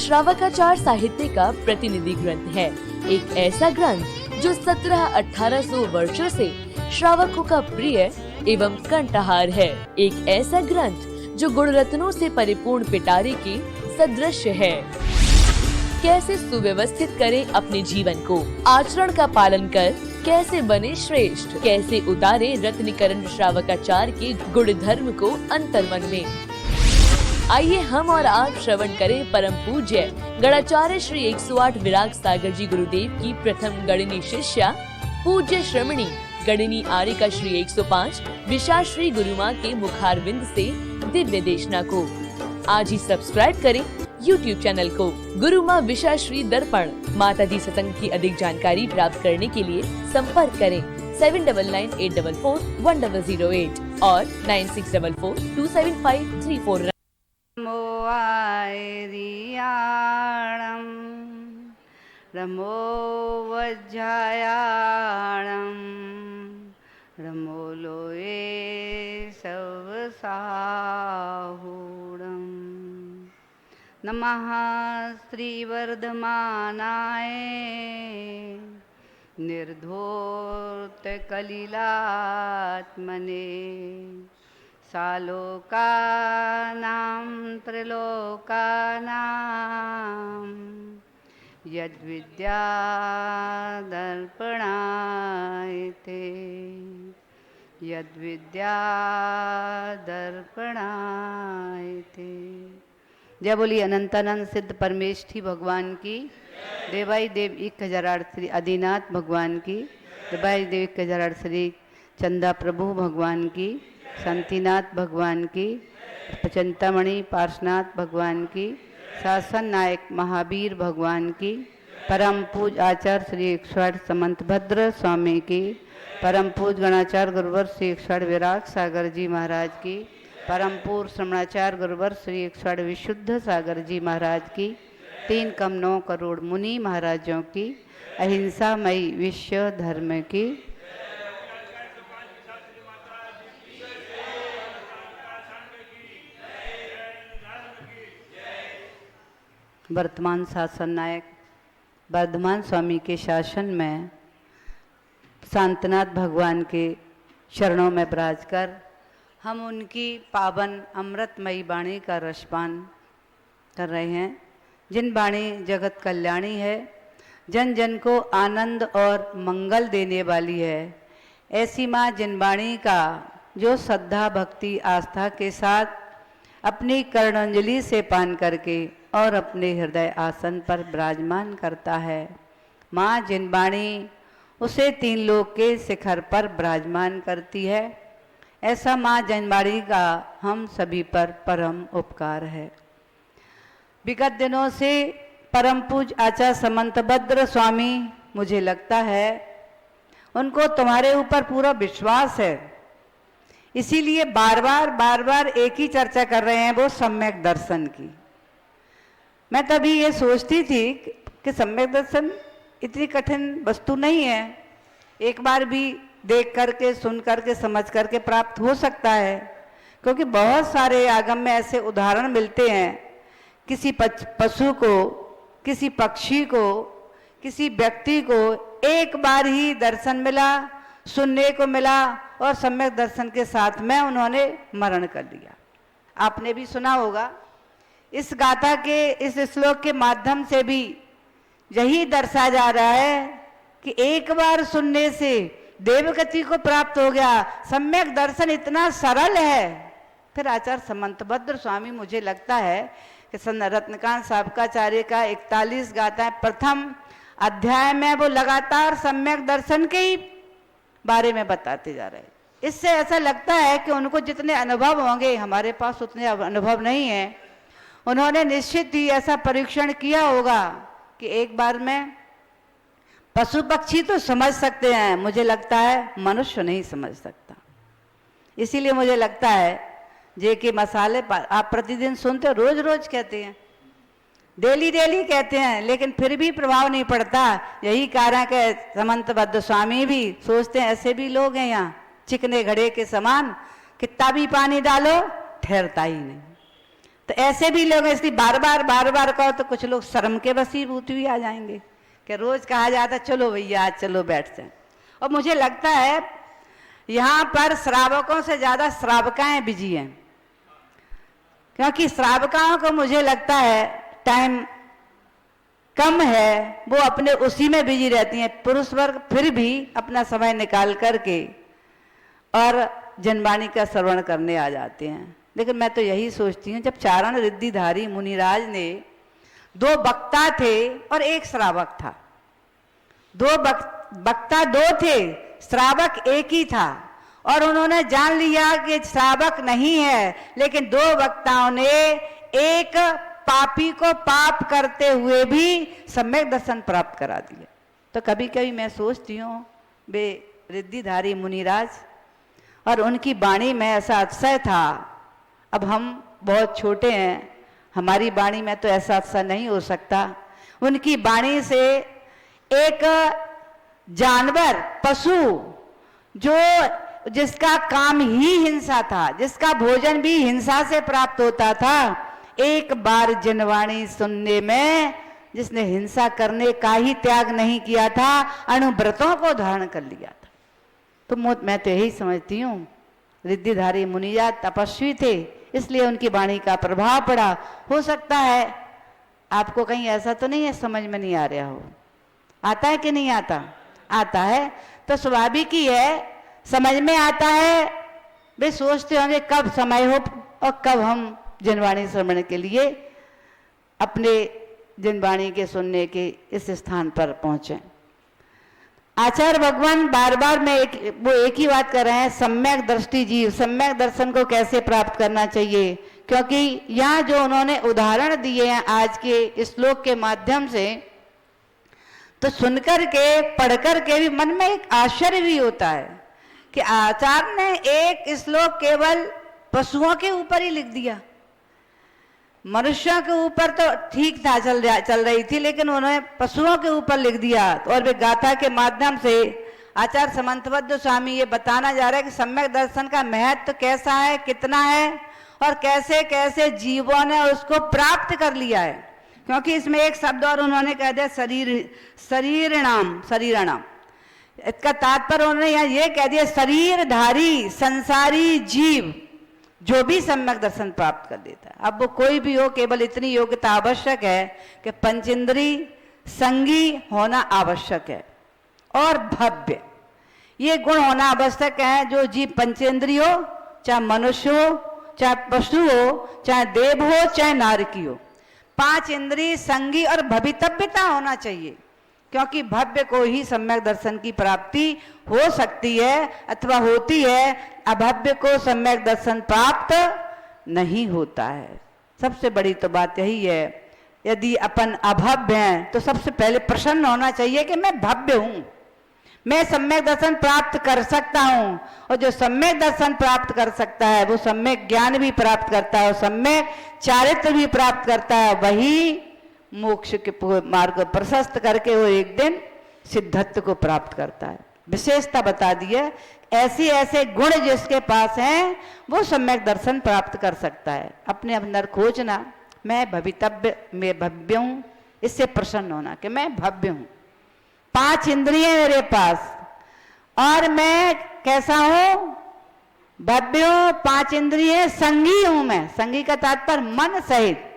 श्रावकाचार साहित्य का प्रतिनिधि ग्रंथ है। एक ऐसा ग्रंथ जो 1700-1800 वर्षों से श्रावकों का प्रिय एवं कंठहार है। एक ऐसा ग्रंथ जो गुण रत्नों से परिपूर्ण पिटारे की सदृश है। कैसे सुव्यवस्थित करें अपने जीवन को, आचरण का पालन कर कैसे बने श्रेष्ठ, कैसे उतारे रत्नीकरण श्रावकाचार के गुण धर्म को अंतर्मन में। आइए हम और आप श्रवण करें परम पूज्य गणाचार्य श्री 108 विराग सागर जी गुरुदेव की प्रथम गणिनी शिष्या पूज्य श्रमणी गणिनी आर्यिका श्री 105 विशाश्री गुरुमा के मुखारविंद से दिव्य देशना को। आज ही सब्सक्राइब करें YouTube चैनल को गुरुमा विशाश्री दर्पण। माता दी सत्संग की अधिक जानकारी प्राप्त करने के लिए संपर्क करें 7998441008 और 9644275349। रमो वज्जायाणं रमो लोये सवसाहूणं। नमः श्रीवर्धमानाय निर्धूतकलिलात्मने सालोकानां त्रिलोकानां यद्विद्यादर्पणायते यद्विद्यादर्पणायते। जय बोली अनंतानंद सिद्ध परमेष्ठी भगवान की, देवाई देव 1008 श्री आदिनाथ भगवान की, देवाई देव 1008 श्री चंदा प्रभु भगवान की, शांतिनाथ भगवान की, चिंतामणि पार्शनाथ भगवान की, शासन नायक महावीर भगवान की, परम पूज आचार्य श्री 108 समंतभद्र स्वामी की, परम पूज गणाचार्य गुरुवर श्री 108 विराग सागर जी महाराज की, परम पूर्व श्रमणाचार्य गुरुवर श्री 108 विशुद्ध सागर जी महाराज की, 3 कम 9 करोड़ मुनि महाराजों की, अहिंसामयी विश्व धर्म की। वर्तमान शासन नायक वर्धमान स्वामी के शासन में शांतनाथ भगवान के चरणों में विराज कर हम उनकी पावन अमृतमयी वाणी का रसपान कर रहे हैं, जिन वाणी जगत कल्याणी है, जन जन को आनंद और मंगल देने वाली है। ऐसी माँ जिन वाणी का जो श्रद्धा भक्ति आस्था के साथ अपनी कर्णांजलि से पान करके और अपने हृदय आसन पर विराजमान करता है। माँ जिन वाणी उसे 3 लोक के शिखर पर विराजमान करती है, ऐसा माँ जनवाणी का हम सभी पर परम उपकार है। विगत दिनों से परम पूज आचार्य समंतभद्र स्वामी, मुझे लगता है उनको तुम्हारे ऊपर पूरा विश्वास है, इसीलिए बार बार एक ही चर्चा कर रहे हैं, वो सम्यक दर्शन की। मैं तभी ये सोचती थी कि सम्यक दर्शन इतनी कठिन वस्तु नहीं है, एक बार भी देख करके सुन करके समझ करके प्राप्त हो सकता है, क्योंकि बहुत सारे आगम में ऐसे उदाहरण मिलते हैं। किसी पशु को, किसी पक्षी को, किसी व्यक्ति को एक बार ही दर्शन मिला, सुनने को मिला और सम्यक दर्शन के साथ में उन्होंने मरण कर लिया। आपने भी सुना होगा। इस गाथा के इस श्लोक के माध्यम से भी यही दर्शाया जा रहा है कि एक बार सुनने से देवगति को प्राप्त हो गया। सम्यक दर्शन इतना सरल है। फिर आचार्य समंतभद्र स्वामी, मुझे लगता है कि रत्नकांत साबकाचार्य का 41 गाथा प्रथम अध्याय में वो लगातार सम्यक दर्शन के ही बारे में बताते जा रहे हैं। इससे ऐसा लगता है कि उनको जितने अनुभव होंगे, हमारे पास उतने अनुभव नहीं है। उन्होंने निश्चित ही ऐसा परीक्षण किया होगा कि एक बार में पशु पक्षी तो समझ सकते हैं, मुझे लगता है मनुष्य नहीं समझ सकता। इसीलिए मुझे लगता है जे के मसाले आप प्रतिदिन सुनते हो, रोज रोज कहते हैं, डेली कहते हैं, लेकिन फिर भी प्रभाव नहीं पड़ता। यही कारण है समंतभद्र स्वामी भी सोचते हैं ऐसे भी लोग हैं यहाँ, चिकने घड़े के समान, कितना भी पानी डालो ठहरता ही नहीं। तो ऐसे भी लोग इसलिए बार बार कहो तो कुछ लोग शर्म के वशीभूत भी आ जाएंगे कि रोज कहा जाता चलो भैया आज चलो बैठ जाए। और मुझे लगता है यहाँ पर श्रावकों से ज्यादा श्रावकाएं बिजी हैं, क्योंकि श्रावकाओं को मुझे लगता है टाइम कम है, वो अपने उसी में बिजी रहती हैं। पुरुष वर्ग फिर भी अपना समय निकाल करके और जनवाणी का श्रवण करने आ जाते हैं। लेकिन मैं तो यही सोचती हूँ, जब चारण रिद्धिधारी मुनिराज ने 2 वक्ता थे और 1 श्रावक था, 2 वक्ता 2 थे, श्रावक 1 ही था, और उन्होंने जान लिया कि श्रावक नहीं है, लेकिन 2 वक्ताओं ने एक पापी को पाप करते हुए भी सम्यक दर्शन प्राप्त करा दिया। तो कभी कभी मैं सोचती हूँ वे रिद्धिधारी मुनिराज और उनकी वाणी में ऐसा अतिशय था। अब हम बहुत छोटे हैं, हमारी वाणी में तो ऐसा अतिशय नहीं हो सकता। उनकी वाणी से एक जानवर, पशु, जो जिसका काम ही हिंसा था, जिसका भोजन भी हिंसा से प्राप्त होता था, एक बार जनवाणी सुनने में जिसने हिंसा करने का ही त्याग नहीं किया था, अणुव्रतों को धारण कर लिया था। तो मैं तो यही समझती हूँ रिद्धिधारी मुनिया तपस्वी थे, इसलिए उनकी वाणी का प्रभाव पड़ा। हो सकता है आपको कहीं ऐसा तो नहीं है समझ में नहीं आ रहा हो, आता है कि नहीं आता? आता है तो स्वाभाविक ही है, समझ में आता है। वे सोचते होंगे कब समय हो और कब हम जनवाणी श्रवण के लिए अपने जनवाणी के सुनने के इस स्थान पर पहुंचे। आचार्य भगवान बार बार में वो एक ही बात कर रहे हैं, सम्यक दृष्टि जीव, सम्यक दर्शन को कैसे प्राप्त करना चाहिए। क्योंकि यहाँ जो उन्होंने उदाहरण दिए हैं आज के श्लोक के माध्यम से, तो सुनकर के पढ़कर के भी मन में एक आश्चर्य भी होता है कि आचार्य ने एक श्लोक केवल पशुओं के ऊपर ही लिख दिया। मनुष्यों के ऊपर तो ठीक था, चल रही थी, लेकिन उन्होंने पशुओं के ऊपर लिख दिया। और वे गाथा के माध्यम से आचार्य समंतबद्ध स्वामी ये बताना जा रहा है कि सम्यक दर्शन का महत्व कैसा है, कितना है, और कैसे कैसे जीवों ने उसको प्राप्त कर लिया है। क्योंकि इसमें एक शब्द और उन्होंने कह दिया शरीरणाम। इसका तात्पर्य उन्होंने यहाँ ये कह दिया शरीरधारी संसारी जीव जो भी सम्यक दर्शन प्राप्त कर लेता है। अब वो कोई भी हो, केवल इतनी योग्यता आवश्यक है कि पंचेंद्री संगी होना आवश्यक है और भव्य, ये गुण होना आवश्यक है। जो जीव पंचेंद्री हो, चाहे मनुष्य हो, चाहे पशु हो, चाहे देव हो, चाहे नारकी हो, 5 इंद्रिय संगी और भवितव्यता होना चाहिए। क्योंकि भव्य को ही सम्यक दर्शन की प्राप्ति हो सकती है अथवा होती है, अभव्य को सम्यक दर्शन प्राप्त नहीं होता है। सबसे बड़ी तो बात यही है, यदि अपन अभव्य हैं तो सबसे पहले प्रसन्न होना चाहिए कि मैं भव्य हूं, मैं सम्यक दर्शन प्राप्त कर सकता हूं। और जो सम्यक दर्शन प्राप्त कर सकता है वो सम्यक ज्ञान भी प्राप्त करता है और सम्यक चारित्र भी प्राप्त करता है, वही मोक्ष के मार्ग को प्रशस्त करके वो एक दिन सिद्धत्व को प्राप्त करता है। विशेषता बता दी है, ऐसे ऐसे गुण जिसके पास हैं वो सम्यक दर्शन प्राप्त कर सकता है। अपने अंदर खोजना, मैं भवितव्य, मैं भव्य हूं, इससे प्रसन्न होना कि मैं भव्य हूं, 5 इंद्रिय मेरे पास और मैं कैसा हूं, भव्य हूं, 5 इंद्रिय संगी हूं। मैं संगी का तात्पर्य मन सहित,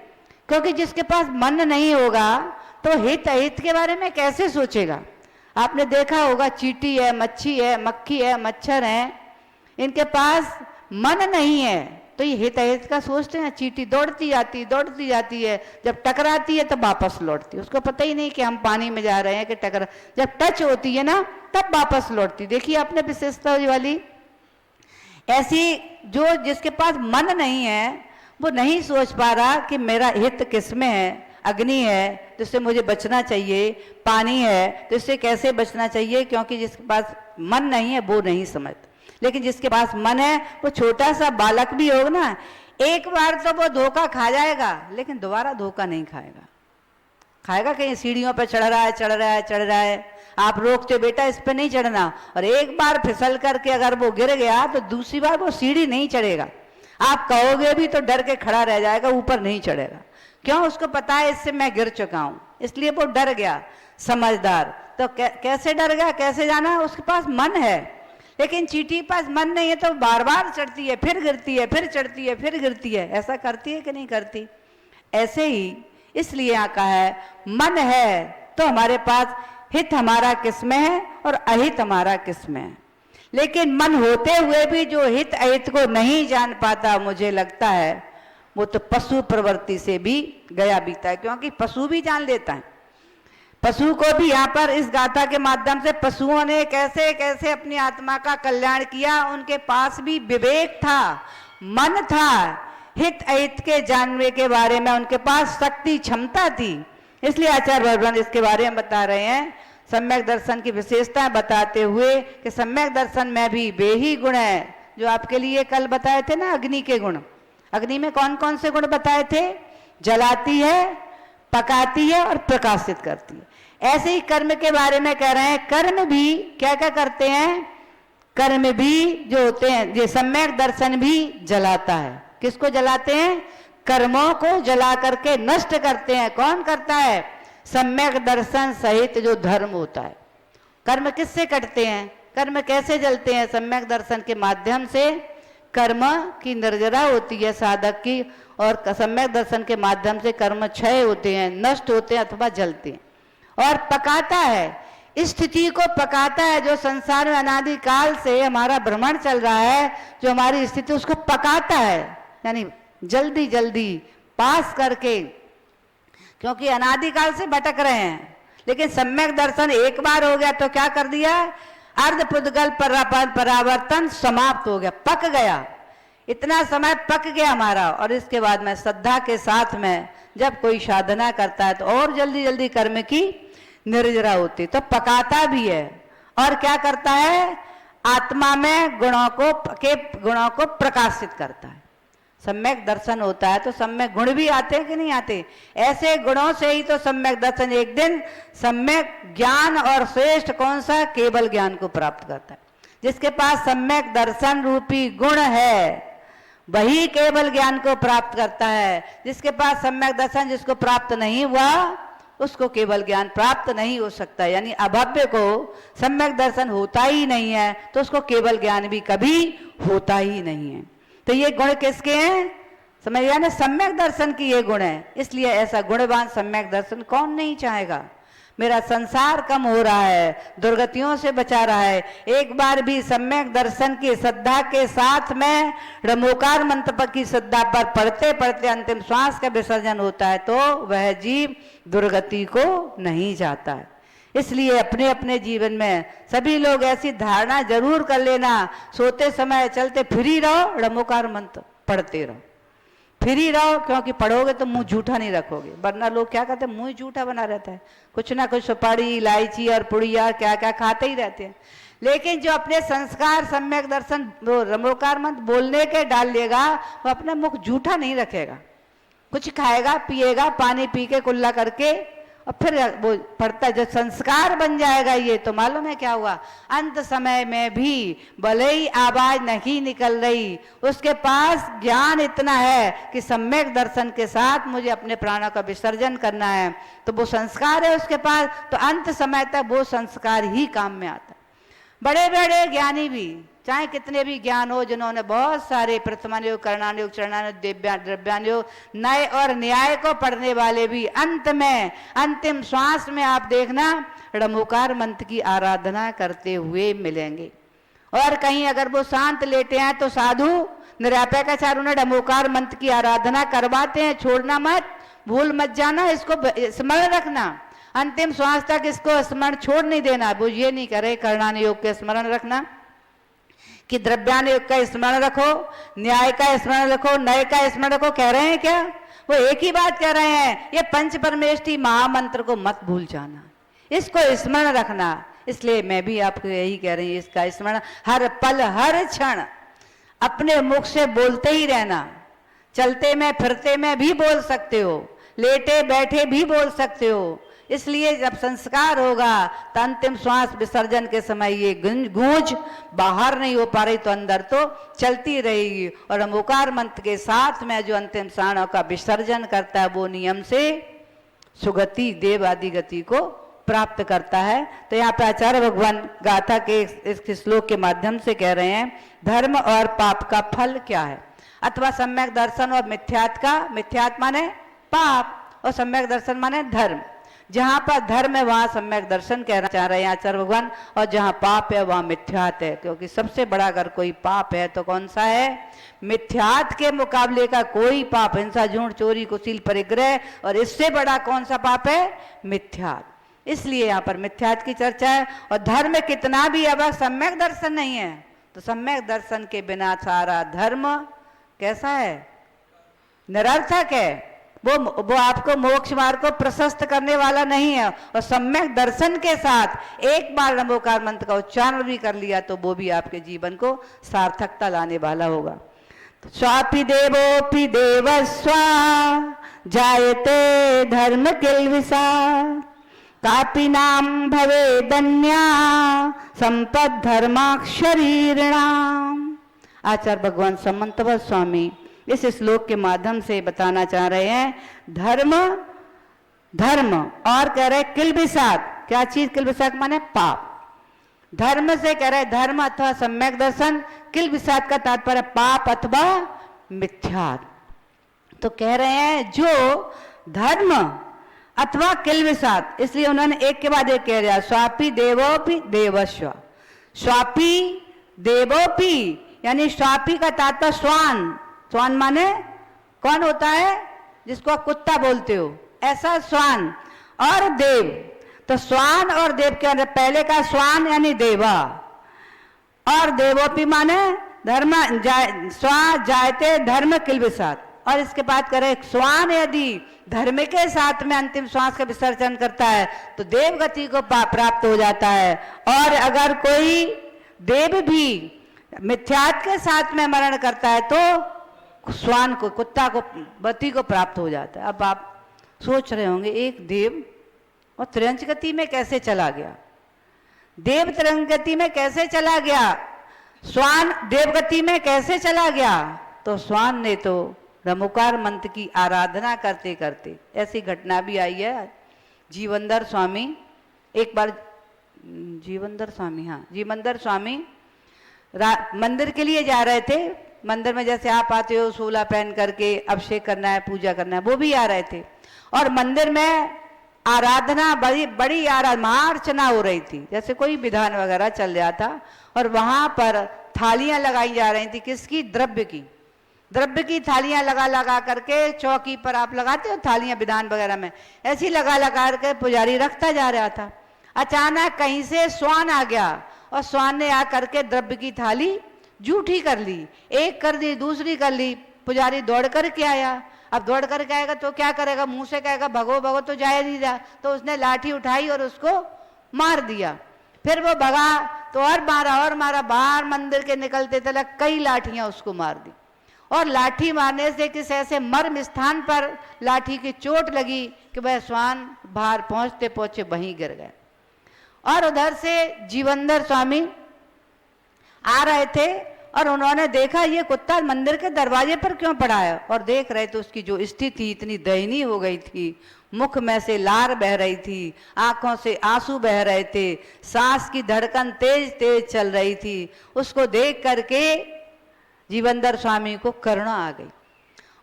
क्योंकि जिसके पास मन नहीं होगा तो हित अहित के बारे में कैसे सोचेगा। आपने देखा होगा चींटी है, मच्छी है, मक्खी है, मच्छर है, इनके पास मन नहीं है तो ये हित अहित का सोचते हैं। चींटी दौड़ती जाती है, जब टकराती है तब वापस लौटती है, उसको पता ही नहीं कि हम पानी में जा रहे हैं कि टकरा, जब टच होती है ना तब वापस लौटती। देखिए आपने विशेषता वाली। ऐसी जो जिसके पास मन नहीं है वो नहीं सोच पा रहा कि मेरा हित किसमें है, अग्नि है जिससे मुझे बचना चाहिए, पानी है तो इससे कैसे बचना चाहिए। क्योंकि जिसके पास मन नहीं है वो नहीं समझता, लेकिन जिसके पास मन है वो छोटा सा बालक भी होगा ना, एक बार तो वो धोखा खा जाएगा लेकिन दोबारा धोखा नहीं खाएगा। खाएगा कहीं सीढ़ियों पे चढ़ रहा है, आप रोकते हो बेटा इस पे नहीं चढ़ना, और एक बार फिसल करके अगर वो गिर गया तो दूसरी बार वो सीढ़ी नहीं चढ़ेगा। आप कहोगे भी तो डर के खड़ा रह जाएगा, ऊपर नहीं चढ़ेगा। क्यों? उसको पता है इससे मैं गिर चुका हूं, इसलिए वो डर गया। समझदार तो कैसे डर गया, कैसे जाना? उसके पास मन है, लेकिन चींटी के पास मन नहीं है तो बार बार चढ़ती है, फिर गिरती है, फिर चढ़ती है, फिर गिरती है। ऐसा करती है कि नहीं करती? ऐसे ही इसलिए यहाँ कहा है मन है तो हमारे पास हित हमारा किसमें है और अहित हमारा किसमें है। लेकिन मन होते हुए भी जो हित अहित को नहीं जान पाता, मुझे लगता है वो तो पशु प्रवृत्ति से भी गया बीता है, क्योंकि पशु भी जान लेता है। पशु को भी यहाँ पर इस गाथा के माध्यम से पशुओं ने कैसे कैसे अपनी आत्मा का कल्याण किया, उनके पास भी विवेक था, मन था, हित अहित के जानने के बारे में उनके पास शक्ति क्षमता थी। इसलिए आचार्य भगवान इसके बारे में बता रहे हैं, सम्यक दर्शन की विशेषता बताते हुए कि सम्यक दर्शन में भी वे ही गुण है जो आपके लिए कल बताए थे ना, अग्नि के गुण। अग्नि में कौन कौन से गुण बताए थे? जलाती है, पकाती है और प्रकाशित करती है। ऐसे ही कर्म के बारे में कह रहे हैं, कर्म भी क्या क्या करते हैं? कर्म भी जो होते हैं, ये सम्यक दर्शन भी जलाता है। किसको जलाते हैं? कर्मों को जला करके नष्ट करते हैं। कौन करता है? सम्यक दर्शन सहित जो धर्म होता है। कर्म किससे कटते हैं? कर्म कैसे जलते हैं? सम्यक दर्शन के माध्यम से कर्म की निर्जरा होती है साधक की, और सम्यक दर्शन के माध्यम से कर्म क्षय होते हैं, नष्ट होते हैं अथवा जलते हैं। और पकाता है, इस स्थिति को पकाता है जो संसार में अनादि काल से हमारा भ्रमण चल रहा है, जो हमारी स्थिति उसको पकाता है, यानी जल्दी जल्दी पास करके, क्योंकि अनादिकाल से भटक रहे हैं। लेकिन सम्यक दर्शन एक बार हो गया तो क्या कर दिया? अर्ध पुद्गल परावर्तन समाप्त हो गया, पक गया। इतना समय पक गया हमारा। और इसके बाद में श्रद्धा के साथ में जब कोई साधना करता है तो और जल्दी जल्दी कर्म की निर्जरा होती, तो पकाता भी है। और क्या करता है? आत्मा में गुणों को प्रकाशित करता है। सम्यक दर्शन होता है तो सम्यक गुण भी आते हैं कि नहीं आते? ऐसे गुणों से ही तो सम्यक दर्शन एक दिन सम्यक ज्ञान, और श्रेष्ठ कौन सा? केवल ज्ञान को प्राप्त करता है। जिसके पास सम्यक दर्शन रूपी गुण है वही केवल ज्ञान को प्राप्त करता है। जिसके पास सम्यक दर्शन जिसको प्राप्त नहीं हुआ उसको केवल ज्ञान प्राप्त नहीं हो सकता। यानी अभव्य को सम्यक दर्शन होता ही नहीं है तो उसको केवल ज्ञान भी कभी होता ही नहीं है। तो ये गुण किसके हैं? समझ गया ना? सम्यक दर्शन की ये गुण है। इसलिए ऐसा गुणवान सम्यक दर्शन कौन नहीं चाहेगा? मेरा संसार कम हो रहा है, दुर्गतियों से बचा रहा है, एक बार भी सम्यक दर्शन की श्रद्धा के साथ में रमोकार मंत्र की श्रद्धा पर पढ़ते पढ़ते अंतिम श्वास का विसर्जन होता है तो वह जीव दुर्गति को नहीं जाता है। इसलिए अपने अपने जीवन में सभी लोग ऐसी धारणा जरूर कर लेना, सोते समय चलते फिरी रहो, रमोकार मंत्र पढ़ते रहो, फिरी रहो, क्योंकि पढ़ोगे तो मुंह झूठा नहीं रखोगे। वरना लोग क्या कहते हैं, मुंह झूठा बना रहता है, कुछ ना कुछ सुपारी इलायची और पुड़िया क्या क्या खाते ही रहते हैं। लेकिन जो अपने संस्कार सम्यक दर्शन रमोकार मंत्र बोलने के डाल लेगा वो अपना मुख झूठा नहीं रखेगा, कुछ खाएगा पिएगा, पानी पी के कुल्ला करके और फिर वो पढ़ता, जो संस्कार बन जाएगा ये तो मालूम है क्या हुआ? अंत समय में भी भले ही आवाज नहीं निकल रही, उसके पास ज्ञान इतना है कि सम्यक दर्शन के साथ मुझे अपने प्राणों का विसर्जन करना है, तो वो संस्कार है उसके पास, तो अंत समय तक वो संस्कार ही काम में आता है। बड़े बड़े ज्ञानी भी चाहे कितने भी ज्ञान हो, जिन्होंने बहुत सारे प्रथमानुयोग, करणानुयोग, चरणानुयोग, द्रव्यानुयोग, नय और न्याय को पढ़ने वाले भी अंत में अंतिम श्वास में आप देखना रमोकार मंत्र की आराधना करते हुए मिलेंगे। और कहीं अगर वो शांत लेटे हैं तो साधु निरापेक्षाचार्यों ने रमोकार मंत्र की आराधना करवाते हैं, छोड़ना मत, भूल मत जाना, इसको स्मरण रखना, अंतिम श्वास तक इसको स्मरण छोड़ नहीं देना। वो ये नहीं करे करणानुयोग के स्मरण रखना कि द्रव्यानुयोग का स्मरण रखो, न्याय का स्मरण रखो, नय का स्मरण रखो, कह रहे हैं क्या? वो एक ही बात कह रहे हैं, ये पंच परमेष्ठी महामंत्र को मत भूल जाना, इसको स्मरण रखना। इसलिए मैं भी आपको यही कह रही हूँ, इसका स्मरण हर पल हर क्षण अपने मुख से बोलते ही रहना। चलते में फिरते में भी बोल सकते हो, लेटे बैठे भी बोल सकते हो, इसलिए जब संस्कार होगा तो अंतिम श्वास विसर्जन के समय ये गूंज बाहर नहीं हो पा रही तो अंदर तो चलती रहेगी। और हम ओकार मंत्र के साथ में जो अंतिम प्राणों का विसर्जन करता है वो नियम से सुगति देव आदि गति को प्राप्त करता है। तो यहाँ पे आचार्य भगवान गाथा के इस श्लोक के माध्यम से कह रहे हैं धर्म और पाप का फल क्या है, अथवा सम्यक दर्शन और मिथ्यात्व का, मिथ्यात्व माने पाप और सम्यक दर्शन माने धर्म। जहां पर धर्म है वहां सम्यक दर्शन कहना चाह रहे हैं आचार्य भगवान, और जहां पाप है वहां मिथ्यात्व है। क्योंकि सबसे बड़ा अगर कोई पाप है तो कौन सा है? मिथ्यात्व के मुकाबले का कोई पाप, हिंसा झूठ चोरी कुशील परिग्रह, और इससे बड़ा कौन सा पाप है? मिथ्यात्व। इसलिए यहाँ पर मिथ्यात्व की चर्चा है। और धर्म कितना भी अगर सम्यक दर्शन नहीं है तो सम्यक दर्शन के बिना सारा धर्म कैसा है? निरर्थक है। वो आपको मोक्ष मार्ग को प्रशस्त करने वाला नहीं है। और सम्यक दर्शन के साथ एक बार नमोकार मंत्र का उच्चारण भी कर लिया तो वो भी आपके जीवन को सार्थकता लाने वाला होगा। तो स्वापि देवोपि देवस्वा जायते धर्म किल्बिषा कापि नाम भवे धन्या संपद धर्माक्षरीणाम। आचार्य भगवान समंतवत स्वामी इस श्लोक के माध्यम से बताना चाह रहे हैं धर्म धर्म और कह रहे किल्बिषात्। क्या चीज? किल्बिषात् माने पाप। धर्म से कह रहे धर्म अथवा सम्यक दर्शन, किल्बिषात् का तात्पर्य पाप अथवा मिथ्यात्व। तो कह रहे हैं जो धर्म अथवा किल्बिषात्, इसलिए उन्होंने एक के बाद एक कह दिया स्वापि देवोपि देवस्व। स्वापि देवोपि यानी स्वापि का तात्पर्य श्वान। श्वान माने कौन होता है? जिसको आप कुत्ता बोलते हो, ऐसा श्वान। और देव, तो श्वान और देव के अंदर पहले का श्वान यानी देवा, और देवोपि माने धर्म स्वा जायते धर्म किल्बिषात्। और इसके बाद करे श्वान यदि धर्म के साथ में अंतिम श्वास का विसर्जन करता है तो देव गति को प्राप्त हो जाता है। और अगर कोई देव भी मिथ्यात्व के साथ में मरण करता है तो श्वान को, कुत्ता को, गति को प्राप्त हो जाता है। अब आप सोच रहे होंगे एक देव और त्रियंच गति में कैसे चला गया? देव त्रियंच गति में कैसे चला गया? श्वान देव गति में कैसे चला गया? तो श्वान ने तो रमुकार मंत्र की आराधना करते करते, ऐसी घटना भी आई है। जीवंदर स्वामी एक बार, जीवंदर स्वामी, हाँ जीवंदर स्वामी मंदिर के लिए जा रहे थे। मंदिर में जैसे आप आते हो सोला पहन करके अभिषेक करना है, पूजा करना है, वो भी आ रहे थे। और मंदिर में आराधना, बड़ी बड़ी महाअर्चना हो रही थी, जैसे कोई विधान वगैरह चल रहा था। और वहां पर थालियां लगाई जा रही थी, किसकी? द्रव्य की। द्रव्य की थालियां लगा लगा करके, चौकी पर आप लगाते हो थालियां विधान वगैरह में, ऐसी लगा लगा करके पुजारी रखता जा रहा था। अचानक कहीं से श्वान आ गया और श्वान ने आकर के द्रव्य की थाली जूठी कर ली, एक कर दी, दूसरी कर ली। पुजारी दौड़ करके आया। अब दौड़ करके आएगा तो क्या करेगा? मुंह से कहेगा भगो भगो, तो जाए नहीं जा। तो उसने लाठी उठाई और उसको मार दिया। फिर वो भगा तो और मारा, बाहर मंदिर के निकलते तक कई लाठियां उसको मार दी। और लाठी मारने से किस ऐसे मर्म स्थान पर लाठी की चोट लगी कि वह श्वान बाहर पहुंचते पहुंचे वहीं गिर गए। और उधर से जीवंदर स्वामी आ रहे थे और उन्होंने देखा ये कुत्ता मंदिर के दरवाजे पर क्यों पड़ा है। और देख रहे तो उसकी जो स्थिति इतनी दयनीय हो गई थी, मुख में से लार बह रही थी, आंखों से आंसू बह रहे थे, सांस की धड़कन तेज तेज चल रही थी। उसको देख करके जीवंदर स्वामी को करुणा आ गई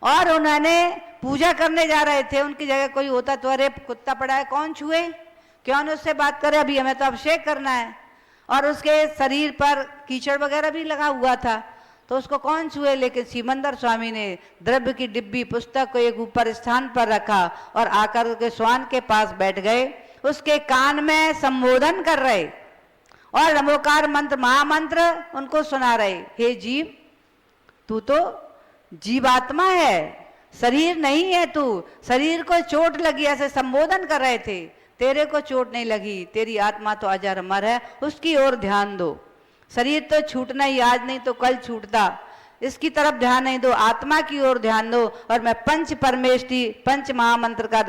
और उन्होंने पूजा करने जा रहे थे। उनकी जगह कोई होता तो अरे कुत्ता पड़ा है, कौन छुए, क्यों न उससे बात करे, अभी हमें तो अभिषेक करना है। और उसके शरीर पर कीचड़ वगैरह भी लगा हुआ था तो उसको कौन छुए। लेकिन सीमंदर स्वामी ने द्रव्य की डिब्बी, पुस्तक को एक ऊपर स्थान पर रखा और आकर के श्वान के पास बैठ गए। उसके कान में संबोधन कर रहे और नमोकार मंत्र, महामंत्र उनको सुना रहे। हे जीव, तू तो जीवात्मा है, शरीर नहीं है। तू, शरीर को चोट लगी, ऐसे संबोधन कर रहे थे। तेरे को चोट नहीं लगी, तेरी आत्मा तो अजर अमर है, उसकी ओर ध्यान दो। शरीर तो छूटना ही, आज नहीं तो कल छूटता, इसकी तरफ ध्यान नहीं दो, आत्मा की ओर ध्यान दो। और मैं पंच परमेष्टि, पंच महामंत्र का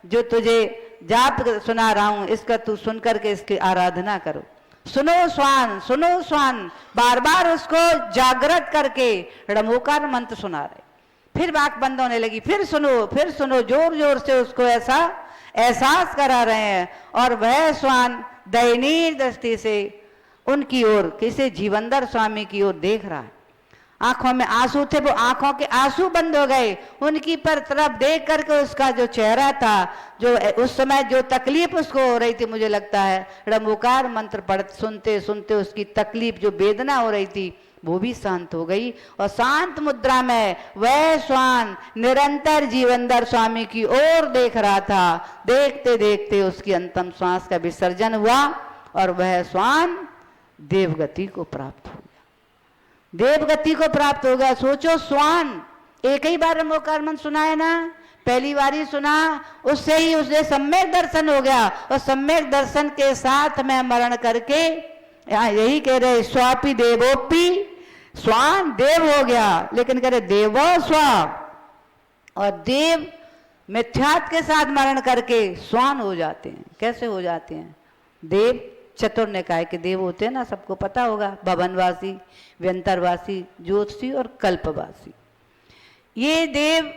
जो तुझे जाप सुना रहा हूं, इसका तू सुन करके इसकी आराधना करो। सुनो स्वान, सुनो स्वान, बार बार उसको जागृत करके ड़मोकार मंत्र सुना रहे। फिर वाक बंद होने लगी, फिर सुनो, जोर जोर से उसको ऐसा एहसास करा रहे हैं। और वह स्वान दयनीय दृष्टि से उनकी ओर, किसी जीवनदार स्वामी की ओर देख रहा है। आंखों में आंसू थे, वो आंखों के आंसू बंद हो गए। उनकी पर तरफ देख करके उसका जो चेहरा था, जो उस समय जो तकलीफ उसको हो रही थी, मुझे लगता है ड़मोकार मंत्र पढ़ सुनते सुनते उसकी तकलीफ, जो वेदना हो रही थी, वो भी शांत हो गई। और शांत मुद्रा में वह स्वान निरंतर जीवनदार स्वामी की ओर देख रहा था। देखते देखते उसकी अंतिम श्वास का विसर्जन हुआ और वह स्वान देवगति को प्राप्त हो गया। देवगति को प्राप्त हो गया। सोचो, स्वान एक ही बार ड़मोकार मंत्र सुना है ना, पहली बार ही सुना, उससे ही उसे सम्यक दर्शन हो गया। और सम्यक दर्शन के साथ में मरण करके यहाँ यही कह रहे, स्वापी देवोपी, स्वान देव हो गया, लेकिन कह रहे देवो स्वा। और देव मिथ्यात्व के साथ मरण करके स्वान हो जाते हैं। कैसे हो जाते हैं? देव चतुर ने कहा कि देव होते हैं ना, सबको पता होगा, भवनवासी, व्यंतरवासी, ज्योतिषी और कल्पवासी। ये देव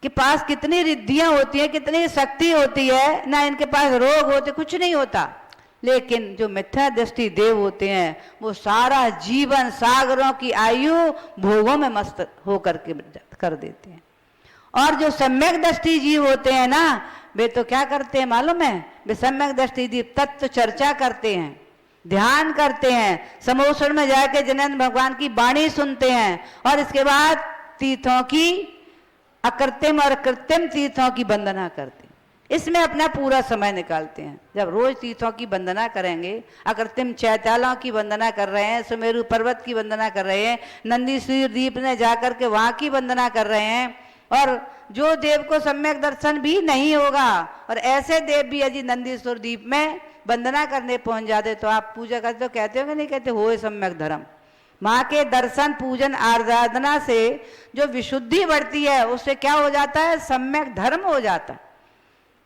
के पास कितनी रिद्धियां होती हैं, कितनी शक्ति होती है ना, इनके पास रोग होते, कुछ नहीं होता। लेकिन जो मिथ्या दृष्टि देव होते हैं, वो सारा जीवन सागरों की आयु भोगों में मस्त होकर के कर देते हैं। और जो सम्यक दृष्टि जीव होते हैं ना, वे तो क्या करते हैं मालूम है? वे सम्यक दृष्टि जीव तत्व चर्चा करते हैं, ध्यान करते हैं, समोसण में जाके जिनेंद्र भगवान की वाणी सुनते हैं। और इसके बाद तीर्थों की, अकृत्रिम और कृत्रिम तीर्थों की वंदना करते हैं। इसमें अपना पूरा समय निकालते हैं। जब रोज तीर्थों की वंदना करेंगे, अकृत्रिम चैत्यालों की वंदना कर रहे हैं, सुमेरु पर्वत की वंदना कर रहे हैं, नंदीश्वर द्वीप में जाकर के वहां की वंदना कर रहे हैं। और जो देव को सम्यक दर्शन भी नहीं होगा, और ऐसे देव भी यदि नंदीश्वर द्वीप में वंदना करने पहुंच जाते, तो आप पूजा करते तो कहते हो कि नहीं कहते, हो सम्यक धर्म। माँ के दर्शन पूजन आराधना से जो विशुद्धि बढ़ती है, उससे क्या हो जाता है? सम्यक धर्म हो जाता है।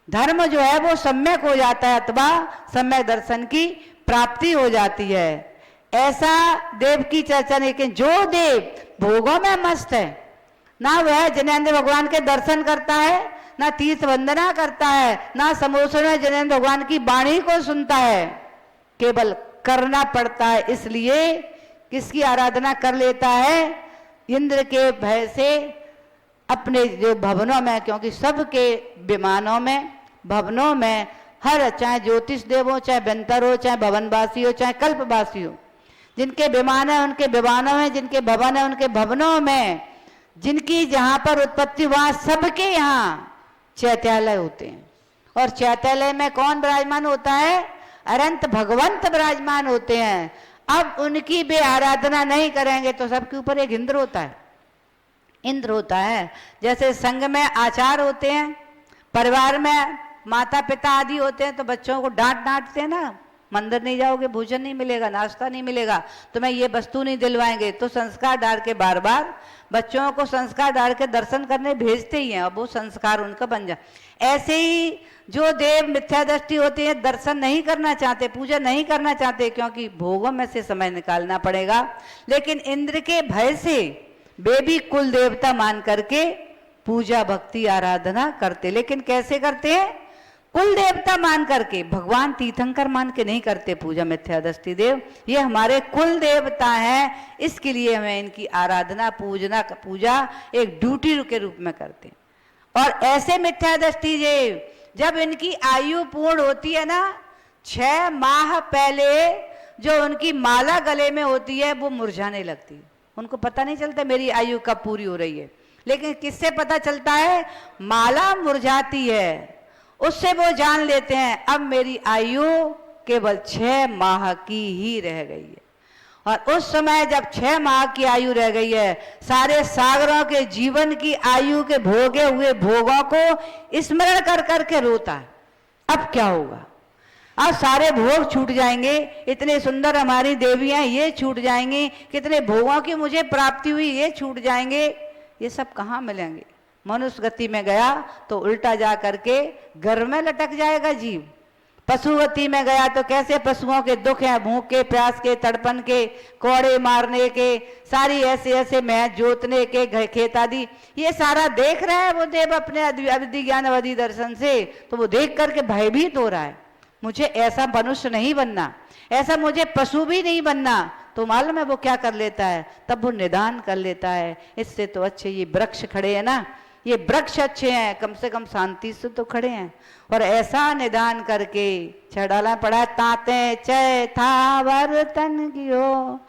धर्म जो है वो सम्यक हो जाता है, अथवा सम्यक दर्शन की प्राप्ति हो जाती है। ऐसा देव की चर्चा। लेकिन जो देव भोगों में मस्त है, ना वह जिनेंद्र भगवान के दर्शन करता है, ना तीर्थ वंदना करता है, ना समोसण में जिनेंद्र भगवान की वाणी को सुनता है, केवल करना पड़ता है। इसलिए किसकी आराधना कर लेता है? इंद्र के भय से अपने जो भवनों में, क्योंकि सबके विमानों में, भवनों में, हर, चाहे ज्योतिष देव हो, चाहे व्यंतर हो, चाहे भवनवासी हो, चाहे कल्पवासी हो, जिनके विमान है उनके विमानों में, जिनके भवन है उनके भवनों में, जिनकी जहां पर उत्पत्ति, वहां सबके यहाँ चैत्यालय होते हैं। और चैत्यालय में कौन विराजमान होता है? अनंत भगवंत विराजमान होते हैं। अब उनकी भी आराधना नहीं करेंगे तो सबके ऊपर एक इंद्र होता है। इंद्र होता है। जैसे संघ में आचार होते हैं, परिवार में माता पिता आदि होते हैं, तो बच्चों को डांटते हैं ना, मंदिर नहीं जाओगे भोजन नहीं मिलेगा, नाश्ता नहीं मिलेगा, तुम्हें ये वस्तु नहीं दिलवाएंगे। तो संस्कार डाल के बार बार बच्चों को संस्कार डाल के दर्शन करने भेजते ही हैं, और वो संस्कार उनका बन जाए। ऐसे ही जो देव मिथ्या दृष्टि होती है, दर्शन नहीं करना चाहते, पूजा नहीं करना चाहते, क्योंकि भोगों में से समय निकालना पड़ेगा। लेकिन इंद्र के भय से वे भी कुल देवता मान करके पूजा भक्ति आराधना करते। लेकिन कैसे करते हैं? कुल देवता मान करके, भगवान तीर्थंकर मान के नहीं करते पूजा। मिथ्या दृष्टि देव ये हमारे कुल देवता हैं, इसके लिए हमें इनकी आराधना पूजा एक ड्यूटी के रूप में करते हैं। और ऐसे मिथ्या दृष्टि देव जब इनकी आयु पूर्ण होती है ना, 6 माह पहले जो उनकी माला गले में होती है वो मुरझाने लगती है। उनको पता नहीं चलता मेरी आयु कब पूरी हो रही है, लेकिन किससे पता चलता है? माला मुरझाती है, उससे वो जान लेते हैं अब मेरी आयु केवल 6 माह की ही रह गई है। और उस समय जब 6 माह की आयु रह गई है, सारे सागरों के जीवन की आयु के भोगे हुए भोगों को स्मरण कर करके रोता है, अब क्या होगा? अब सारे भोग छूट जाएंगे, इतने सुंदर हमारी देवियां ये छूट जाएंगी, कितने भोगों की मुझे प्राप्ति हुई ये छूट जाएंगे, ये सब कहाँ मिलेंगे? मनुष्य गति में गया तो उल्टा जा करके गर्भ में लटक जाएगा जीव। पशु गति में गया तो कैसे पशुओं के दुख हैं, भूख के, प्यास के, तड़पन के, कोड़े मारने के, सारी ऐसे ऐसे मैच जोतने के, खेत आदि, ये सारा देख रहा है वो देव अपने अविधि ज्ञान अवधि दर्शन से। तो वो देख करके भयभीत हो रहा है, मुझे ऐसा मनुष्य नहीं बनना, ऐसा मुझे पशु भी नहीं बनना। तो मालूम है वो क्या कर लेता है, तब वो निदान कर लेता है, इससे तो अच्छे ये वृक्ष खड़े हैं ना, ये वृक्ष अच्छे हैं, कम से कम शांति से तो खड़े हैं। और ऐसा निदान करके छड़ाला पड़ा, ताते चय था वर्तन कियो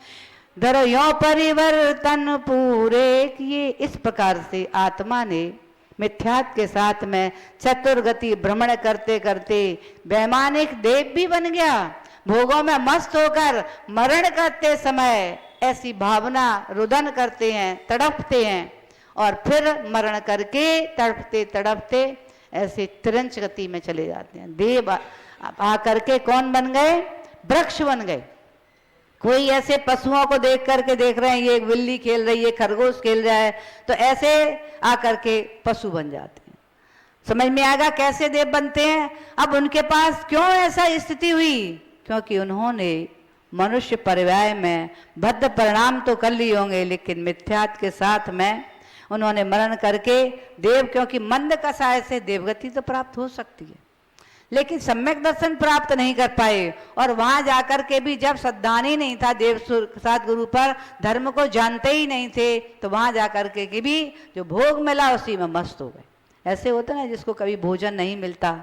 धरो यो परिवर्तन पूरे किए। इस प्रकार से आत्मा ने मिथ्यात्व के साथ में चतुर्गति भ्रमण करते करते वैमानिक देव भी बन गया। भोगों में मस्त होकर मरण करते समय ऐसी भावना रुदन करते हैं, तड़पते हैं, और फिर मरण करके तड़पते तड़पते ऐसे तिरंच गति में चले जाते हैं। देव आकर के कौन बन गए, वृक्ष बन गए। कोई ऐसे पशुओं को देख करके देख रहे हैं, ये एक बिल्ली खेल रही है, खरगोश खेल रहा है, तो ऐसे आकर के पशु बन जाते हैं। समझ में आएगा कैसे देव बनते हैं। अब उनके पास क्यों ऐसा स्थिति हुई, क्योंकि उन्होंने मनुष्य परिवार में भद्र परिणाम तो कर लिए होंगे, लेकिन मिथ्यात्व के साथ में उन्होंने मरण करके देव, क्योंकि मंद कसाय से देवगति तो प्राप्त हो सकती है, लेकिन सम्यक दर्शन प्राप्त नहीं कर पाए। और वहां जाकर के भी जब श्रद्धानी नहीं था देव सात गुरु पर, धर्म को जानते ही नहीं थे, तो वहां जाकर के भी जो भोग मिला उसी में मस्त हो गए। ऐसे होता ना जिसको कभी भोजन नहीं मिलता,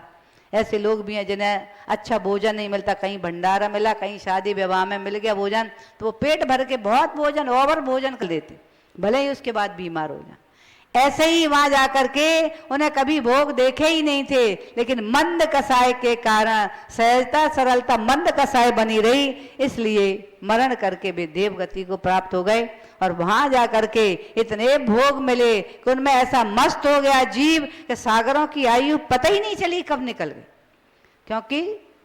ऐसे लोग भी हैं जिन्हें अच्छा भोजन नहीं मिलता, कहीं भंडारा मिला, कहीं शादी विवाह में मिल गया भोजन, तो वो पेट भर के बहुत भोजन, ओवर भोजन कर लेते, भले ही उसके बाद बीमार हो जाए। ऐसे ही वहां जाकर के उन्हें कभी भोग देखे ही नहीं थे, लेकिन मंद कसाय के कारण सहजता सरलता मंद कसाय बनी रही, इसलिए मरण करके वे देवगति को प्राप्त हो गए। और वहां जाकर के इतने भोग मिले कि उनमें ऐसा मस्त हो गया जीव कि सागरों की आयु पता ही नहीं चली कब निकल गई, क्योंकि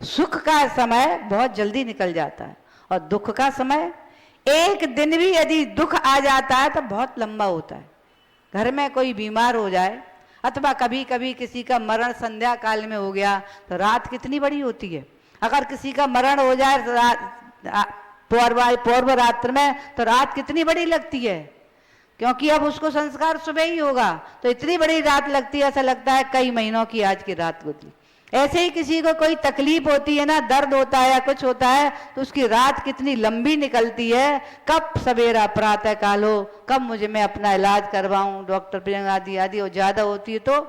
सुख का समय बहुत जल्दी निकल जाता है और दुख का समय एक दिन भी यदि दुख आ जाता है तो बहुत लंबा होता है। घर में कोई बीमार हो जाए अथवा कभी कभी किसी का मरण संध्या काल में हो गया तो रात कितनी बड़ी होती है। अगर किसी का मरण हो जाए पूर्व रात्र में तो रात कितनी बड़ी लगती है, क्योंकि अब उसको संस्कार सुबह ही होगा, तो इतनी बड़ी रात लगती है, ऐसा लगता है कई महीनों की आज की रात गुजरी। ऐसे ही किसी को कोई तकलीफ होती है ना, दर्द होता है या कुछ होता है, तो उसकी रात कितनी लंबी निकलती है, कब सवेरा प्रातः काल हो, कब मुझे मैं अपना इलाज करवाऊं, डॉक्टर पे आदि आदि, और ज्यादा होती है तो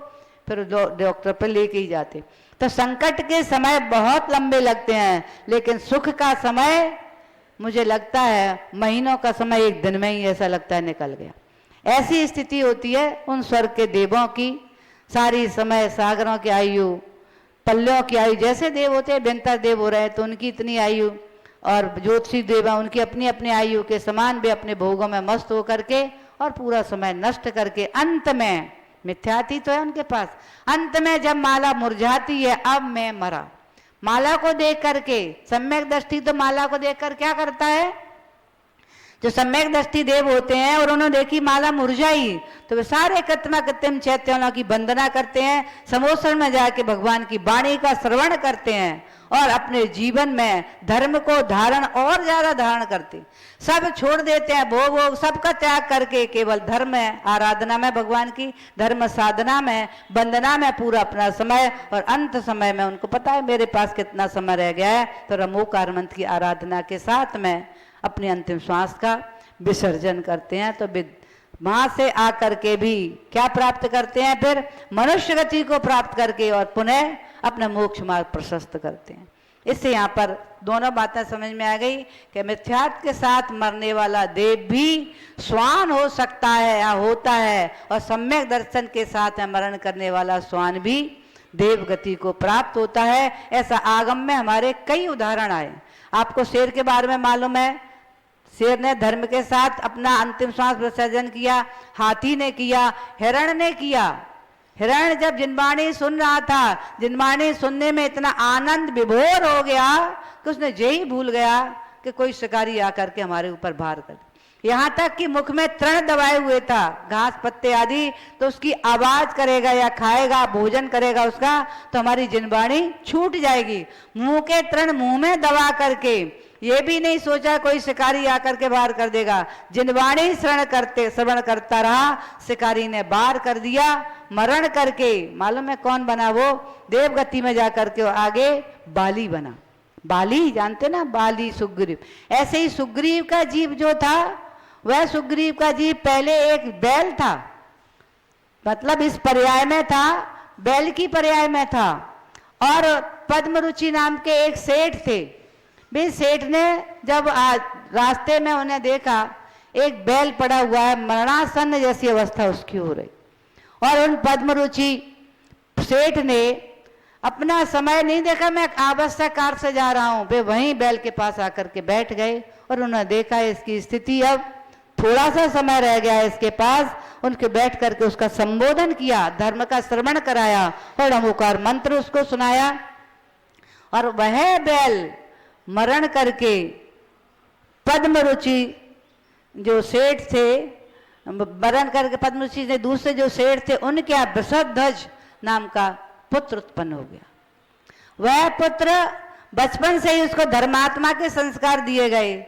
फिर डॉक्टर पर लेके ही जाते। तो संकट के समय बहुत लंबे लगते हैं, लेकिन सुख का समय मुझे लगता है महीनों का समय एक दिन में ही ऐसा लगता है निकल गया। ऐसी स्थिति होती है उन स्वर्ग के देवों की। सारी समय सागरों की आयु, पल्लों की आयु, जैसे देव होते हैं बेंतर देव हो रहे हैं तो उनकी इतनी आयु, और ज्योतिषी देव हैं उनकी अपनी अपनी आयु के समान वे अपने भोगों में मस्त होकर के और पूरा समय नष्ट करके अंत में मिथ्याती तो है उनके पास, अंत में जब माला मुरझाती है, अब मैं मरा, माला को देख करके सम्यक दृष्टि तो माला को देखकर क्या करता है, जो सम्यक दृष्टि देव होते हैं और उन्होंने देखी माला मुरझाई तो वे सारे कृत्रिम कृत्रिम चैत्यों की वंदना करते हैं, समोसर में जाके भगवान की वाणी का श्रवण करते हैं और अपने जीवन में धर्म को धारण और ज्यादा धारण करते, सब छोड़ देते हैं, भोग भोग सबका त्याग करके केवल धर्म आराधना में, भगवान की धर्म साधना में, वंदना में पूरा अपना समय, और अंत समय में उनको पता है मेरे पास कितना समय रह गया है, तो रमोकार मंत्र की आराधना के साथ में अपने अंतिम श्वास का विसर्जन करते हैं। तो वहां से आकर के भी क्या प्राप्त करते हैं, फिर मनुष्य गति को प्राप्त करके और पुनः अपना मोक्ष मार्ग प्रशस्त करते हैं। इससे यहाँ पर दोनों बातें समझ में आ गई कि मिथ्यात्व के साथ मरने वाला देव भी स्वान हो सकता है या होता है, और सम्यक दर्शन के साथ मरण करने वाला स्वान भी देव गति को प्राप्त होता है। ऐसा आगम में हमारे कई उदाहरण आए। आपको शेर के बारे में मालूम है, शेर ने धर्म के साथ अपना अंतिम श्वास विसर्जन किया, हाथी ने किया, हिरण ने किया। हिरण जब जिनवाणी सुन रहा था, जिनवाणी सुनने में इतना आनंद विभोर हो गया कि उसने यही भूल गया कि कोई शिकारी आकर के हमारे ऊपर भार कर, यहाँ तक कि मुख में तृण दबाए हुए था, घास पत्ते आदि, तो उसकी आवाज करेगा या खाएगा, भोजन करेगा उसका, तो हमारी जिनवाणी छूट जाएगी। मुंह के तृण मुंह में दबा करके, ये भी नहीं सोचा कोई शिकारी आकर के बाहर कर देगा, जिनवाणी श्रवण करता रहा, शिकारी ने बाहर कर दिया, मरण करके मालूम है कौन बना, वो देवगति में जाकर के आगे बाली बना। बाली जानते ना, बाली सुग्रीव। ऐसे ही सुग्रीव का जीव जो था, वह सुग्रीव का जीव पहले एक बैल था, मतलब इस पर्याय में था, बैल की पर्याय में था। और पद्मरुचि नाम के एक सेठ थे, भी सेठ ने जब रास्ते में उन्हें देखा, एक बैल पड़ा हुआ है, मरणासन्न जैसी अवस्था उसकी हो रही, और उन पद्मरुचि सेठ ने अपना समय नहीं देखा, मैं आवश्यक कार से जा रहा हूं, वे वहीं बैल के पास आकर के बैठ गए और उन्होंने देखा इसकी स्थिति, अब थोड़ा सा समय रह गया है इसके पास, उनके बैठ करके उसका संबोधन किया, धर्म का श्रवण कराया और ओंकार मंत्र उसको सुनाया। और वह बैल मरण करके पद्मरुचि जो सेठ थे, मरण करके पद्मरुचि ने दूसरे जो सेठ थे उनके यहाँ वृषध्वज नाम का पुत्र उत्पन्न हो गया। वह पुत्र बचपन से ही उसको धर्मात्मा के संस्कार दिए गए,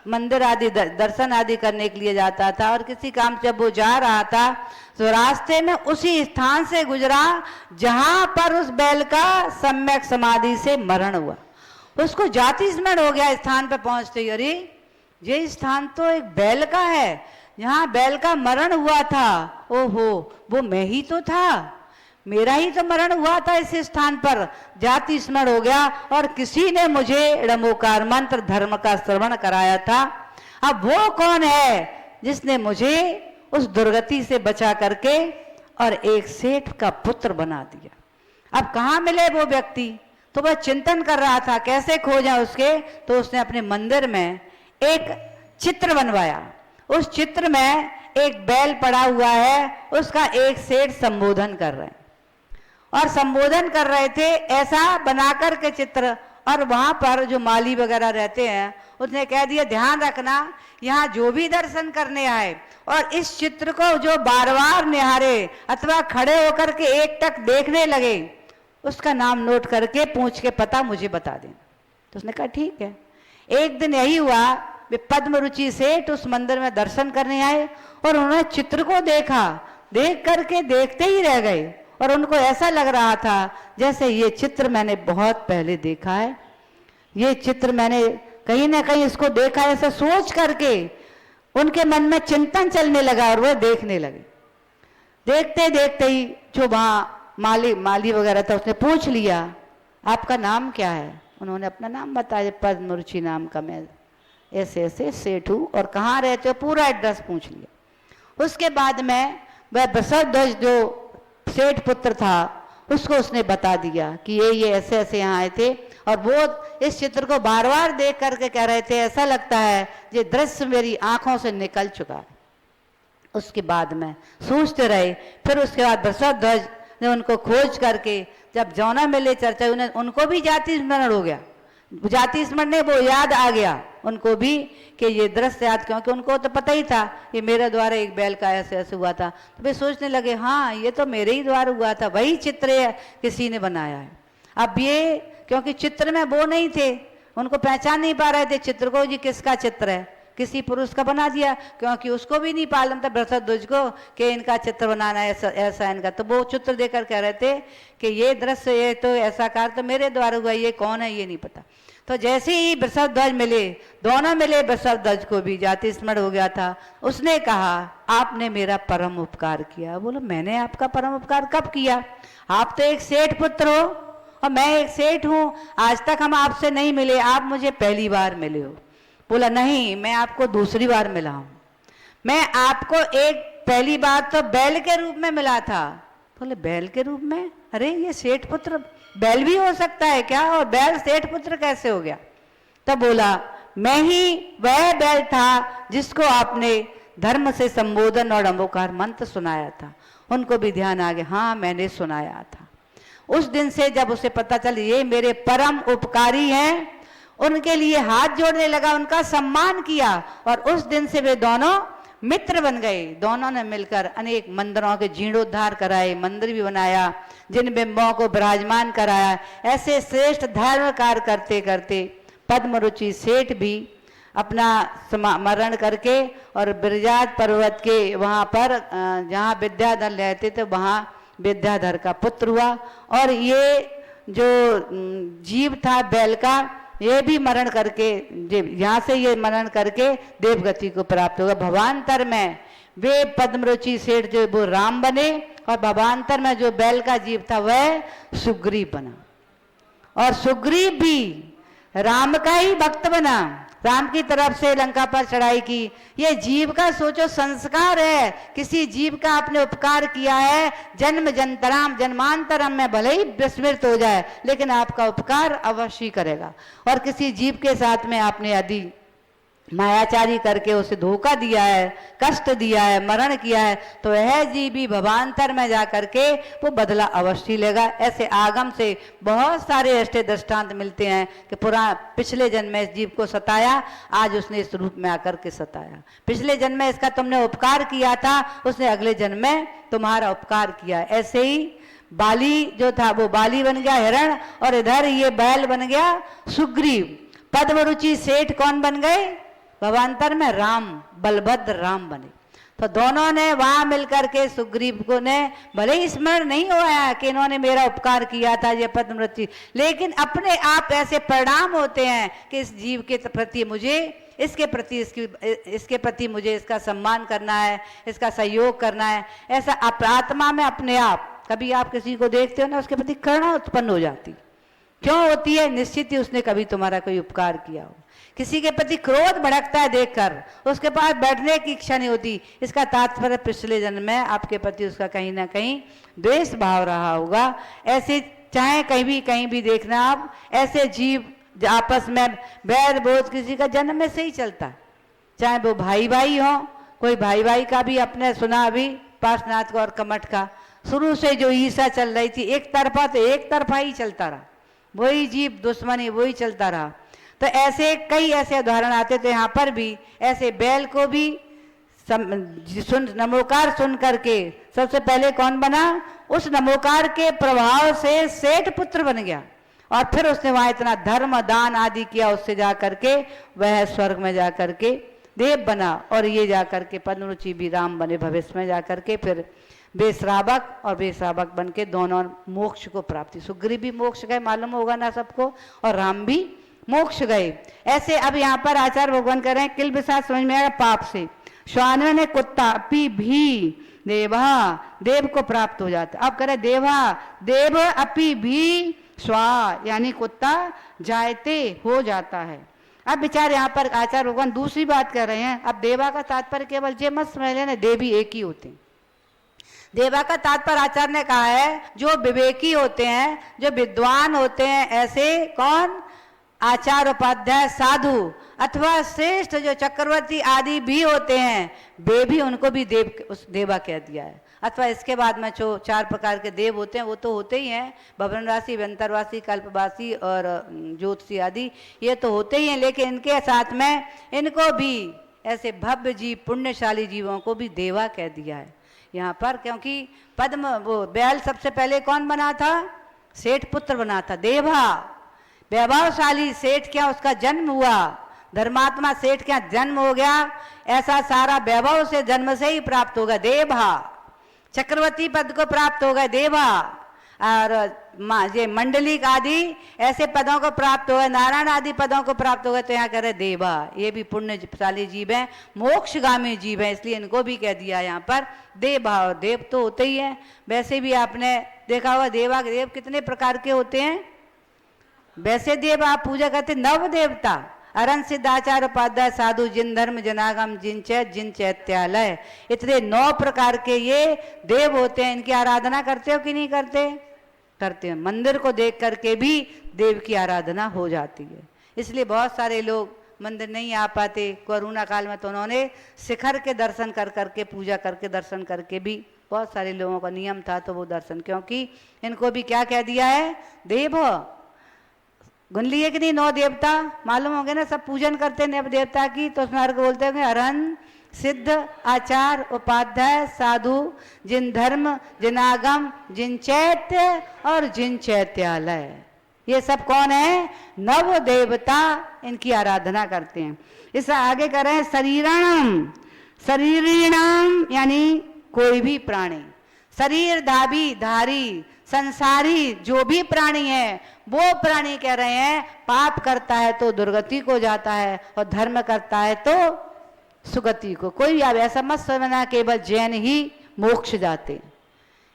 मंदिर आदि दर्शन आदि करने के लिए जाता था, और किसी काम से जब वो जा रहा था तो रास्ते में उसी स्थान से गुजरा जहां पर उस बैल का सम्यक समाधि से मरण हुआ। उसको जाति स्मरण हो गया स्थान पर पहुंचते ही, अरे ये स्थान तो एक बैल का है, जहां बैल का मरण हुआ था, ओहो वो मैं ही तो था, मेरा ही तो मरण हुआ था इस स्थान पर। जाति स्मरण हो गया और किसी ने मुझे ड़मोकार मंत्र धर्म का श्रवण कराया था। अब वो कौन है जिसने मुझे उस दुर्गति से बचा करके और एक सेठ का पुत्र बना दिया। अब कहाँ मिले वो व्यक्ति, तो वह चिंतन कर रहा था कैसे खोजा उसके, तो उसने अपने मंदिर में एक चित्र बनवाया। उस चित्र में एक बैल पड़ा हुआ है, उसका एक सेठ संबोधन कर रहे हैं, और संबोधन कर रहे थे ऐसा बनाकर के चित्र। और वहां पर जो माली वगैरह रहते हैं उसने कह दिया ध्यान रखना, यहाँ जो भी दर्शन करने आए और इस चित्र को जो बार बार निहारे अथवा खड़े होकर के एक टक देखने लगे, उसका नाम नोट करके पूछ के पता मुझे बता देना। तो उसने कहा ठीक है। एक दिन यही हुआ, वे पद्मरुचि सेठ उस मंदिर में दर्शन करने आए और उन्होंने चित्र को देखा, देख करके देखते ही रह गए, और उनको ऐसा लग रहा था जैसे ये चित्र मैंने बहुत पहले देखा है, ये चित्र मैंने कहीं ना कहीं इसको देखा है, ऐसा सोच करके उनके मन में चिंतन चलने लगा और वह देखने लगे। देखते देखते ही जो वहां माली वगैरह था उसने पूछ लिया आपका नाम क्या है। उन्होंने अपना नाम बताया, पद्मरुचि नाम का मैं ऐसे ऐसे सेठ हूँ, और कहाँ रहते हो पूरा एड्रेस पूछ लिया। उसके बाद में वह वृषध्वज जो सेठ पुत्र था उसको उसने बता दिया कि ये ऐसे ऐसे यहाँ आए थे, और वो इस चित्र को बार बार देख करके कह रहे थे ऐसा लगता है ये दृश्य मेरी आंखों से निकल चुका है। उसके बाद में सोचते रहे, फिर उसके बाद वृषध्वज ने उनको खोज करके जब जौना मेले चर्चा उन्हें उनको भी जाति स्मरण हो गया, जाति स्मरण ने वो याद आ गया उनको भी कि ये दृश्य याद, क्योंकि उनको तो पता ही था कि मेरे द्वारा एक बैल का ऐसे ऐसे हुआ था। तो वे सोचने लगे हाँ ये तो मेरे ही द्वारा हुआ था, वही चित्र किसी ने बनाया है। अब ये क्योंकि चित्र में वो नहीं थे, उनको पहचान नहीं पा रहे थे चित्र को, जी किसका चित्र है, किसी पुरुष का बना दिया, क्योंकि उसको भी नहीं मालूम था वृषध्वज को कि इनका चित्र बनाना है ऐसा इनका। तो वो चित्र देकर कह रहे थे कि ये दृश्य ये तो ऐसा कार तो मेरे द्वारा हुआ, ये कौन है ये नहीं पता। तो जैसे ही वृषध्वज मिले, दोनों मिले, वृषध्वज को भी जाति स्मरण हो गया था। उसने कहा आपने मेरा परम उपकार किया। बोलो मैंने आपका परम उपकार कब किया, आप तो एक सेठ पुत्र हो और मैं एक सेठ हूँ, आज तक हम आपसे नहीं मिले, आप मुझे पहली बार मिले हो। बोला नहीं मैं आपको दूसरी बार मिला हूं, मैं आपको एक पहली बार तो बैल के रूप में मिला था। बोले बैल के रूप में, अरे ये सेठ पुत्र बैल भी हो सकता है क्या, और बैल सेठ पुत्र कैसे हो गया। तब बोला मैं ही वह बैल था जिसको आपने धर्म से संबोधन और अम्बोकार मंत्र सुनाया था। उनको भी ध्यान आ गया, हाँ मैंने सुनाया था। उस दिन से जब उसे पता चल ये मेरे परम उपकारी हैं, उनके लिए हाथ जोड़ने लगा, उनका सम्मान किया और उस दिन से वे दोनों मित्र बन गए। दोनों ने मिलकर अनेक मंदिरों के जीर्णोद्धार कराए, मंदिर भी बनाया, जिन बिंबों को विराजमान कराया। ऐसे श्रेष्ठ धर्म कार्य करते करते पद्मरुचि सेठ भी अपना मरण करके और बिरजात पर्वत के वहाँ पर जहाँ विद्याधर रहते थे वहाँ विद्याधर का पुत्र हुआ। और ये जो जीव था बैल का, ये भी मरण करके यहाँ से ये मरण करके देवगति को प्राप्त होगा। भवांतर में वे पद्मरुचि सेठ जो वो राम बने और भवांतर में जो बैल का जीव था वह सुग्रीव बना, और सुग्रीव भी राम का ही भक्त बना, राम की तरफ से लंका पर चढ़ाई की। ये जीव का सोचो संस्कार है, किसी जीव का आपने उपकार किया है, जन्म जन्तराम जन्मांतरम में भले ही विस्मृत हो जाए लेकिन आपका उपकार अवश्य करेगा। और किसी जीव के साथ में आपने यदि मायाचारी करके उसे धोखा दिया है, कष्ट दिया है, मरण किया है, तो वह जीव भी भवांतर में जा करके वो बदला अवश्य लेगा। ऐसे आगम से बहुत सारे ऐसे दृष्टांत मिलते हैं कि पिछले जन्म में इस जीव को सताया, आज उसने इस रूप में आकर के सताया। पिछले जन्म में इसका तुमने उपकार किया था, उसने अगले जन्म में तुम्हारा उपकार किया। ऐसे ही बाली जो था वो बाली बन गया हिरण, और इधर ये बैल बन गया सुग्रीव। पद्मरुचि सेठ कौन बन गए? भवांतर में राम, बलभद्र राम बने। तो दोनों ने वहां मिलकर के सुग्रीव को ने भले ही स्मरण नहीं हुआ कि इन्होंने मेरा उपकार किया था ये पद्मरुचि, लेकिन अपने आप ऐसे परिणाम होते हैं कि इस जीव के प्रति मुझे इसके प्रति मुझे इसका सम्मान करना है, इसका सहयोग करना है। ऐसा आत्मा में अपने आप कभी आप किसी को देखते हो ना, उसके प्रति करुणा उत्पन्न हो जाती। क्यों होती है? निश्चित ही उसने कभी तुम्हारा कोई उपकार किया हो। किसी के प्रति क्रोध भड़कता है देखकर, उसके पास बैठने की इच्छा नहीं होती। इसका तात्पर्य पिछले जन्म में आपके प्रति उसका कहीं ना कहीं द्वेष भाव रहा होगा। ऐसे चाहे कहीं भी देखना आप, ऐसे जीव आपस में बैर बोझ किसी का जन्म में से ही चलता, चाहे वो भाई भाई हो। कोई भाई भाई का भी अपने सुना अभी पार्श्वनाथ का और कमठ का, शुरू से जो ईर्ष्या चल रही थी एक तरफा, तो एक तरफा ही चलता रहा, वही जीव दुश्मनी वही चलता रहा। तो ऐसे कई ऐसे उदाहरण आते थे। यहाँ पर भी ऐसे बैल को भी नमोकार सुन करके सबसे पहले कौन बना? उस नमोकार के प्रभाव से सेठ पुत्र बन गया, और फिर उसने वहां इतना धर्म दान आदि किया, उससे जा करके वह स्वर्ग में जा करके देव बना। और ये जा करके पद्मरुचि भी राम बने भविष्य में जा करके, फिर बेश्रावक और बेश्रावक बन के दोनों मोक्ष को प्राप्ति। सुग्रीव भी मोक्ष गए, मालूम होगा ना सबको, और राम भी मोक्ष गए। ऐसे अब यहाँ पर आचार्य भगवान कह रहे हैं किल विषाद समझ में आएगा पाप से। श्वान ने कुत्ता अपी भी देवा, देव को प्राप्त हो जाता। अब कह रहे देवा देव अपी भी स्वा, यानी कुत्ता जायते हो जाता है। अब विचार यहाँ पर आचार्य भगवान दूसरी बात कर रहे हैं। अब देवा का तात्पर्य केवल जे मत समझ लेना, देवी एक ही होते हैं। देवा का तात्पर्य आचार्य ने कहा है जो विवेकी होते हैं, जो विद्वान होते हैं, ऐसे कौन? आचार्य उपाध्याय साधु अथवा श्रेष्ठ जो चक्रवर्ती आदि भी होते हैं, वे भी उनको भी देवा कह दिया है। अथवा इसके बाद में जो 4 प्रकार के देव होते हैं वो तो होते ही हैं, भवनवासी, व्यंतरवासी, कल्पवासी और ज्योतिषी आदि, ये तो होते ही हैं। लेकिन इनके साथ में इनको भी ऐसे भव्य जीव, पुण्यशाली जीवों को भी देवा कह दिया है यहाँ पर। क्योंकि वो बैल सबसे पहले कौन बना था? सेठ पुत्र बना था, देवा। वैभवशाली सेठ क्या उसका जन्म हुआ, धर्मात्मा सेठ क्या जन्म हो गया, ऐसा सारा वैभव से जन्म से ही प्राप्त होगा देवा। चक्रवर्ती पद को प्राप्त होगा देवा, और ये मंडलिक आदि ऐसे पदों को प्राप्त होगा, नारायण आदि पदों को प्राप्त होगा। तो यहाँ कह रहे देवा, ये भी पुण्यशाली जीव है, मोक्षगामी जीव है, इसलिए इनको भी कह दिया यहाँ पर देवा। और देव तो होते ही है। वैसे भी आपने देखा होगा देव कितने प्रकार के होते हैं। वैसे देव आप पूजा करते नव देवता, अरन सिद्धाचार्य उपाध्याय साधु, जिन धर्म जनागम, जिन चैत्यालय, इतने 9 प्रकार के ये देव होते हैं। इनकी आराधना करते हो कि नहीं करते? करते हैं। मंदिर को देख करके भी देव की आराधना हो जाती है। इसलिए बहुत सारे लोग मंदिर नहीं आ पाते। कोरोना काल में तो उन्होंने शिखर के दर्शन कर करके, पूजा करके, दर्शन करके भी बहुत सारे लोगों का नियम था, तो वो दर्शन, क्योंकि इनको भी क्या कह दिया है? देव। गुन लिए कि नहीं? 9 देवता मालूम होंगे ना, सब पूजन करते हैं नव देवता की। तो उसमें अर्घ बोलते होंगे अरहन, सिद्ध, आचार, उपाध्याय, साधु, जिन धर्म, जिन आगम, जिन चैत्य और जिन चैत्यालय। ये सब कौन है? नव देवता, इनकी आराधना करते हैं। इससे आगे कर रहे हैं शरीराणाम, शरीरिणाम यानी कोई भी प्राणी, शरीर धारी संसारी जो भी प्राणी है, वो प्राणी कह रहे हैं पाप करता है तो दुर्गति को जाता है और धर्म करता है तो सुगति को। कोई अब ऐसा मत समझना केवल जैन ही मोक्ष जाते हैं,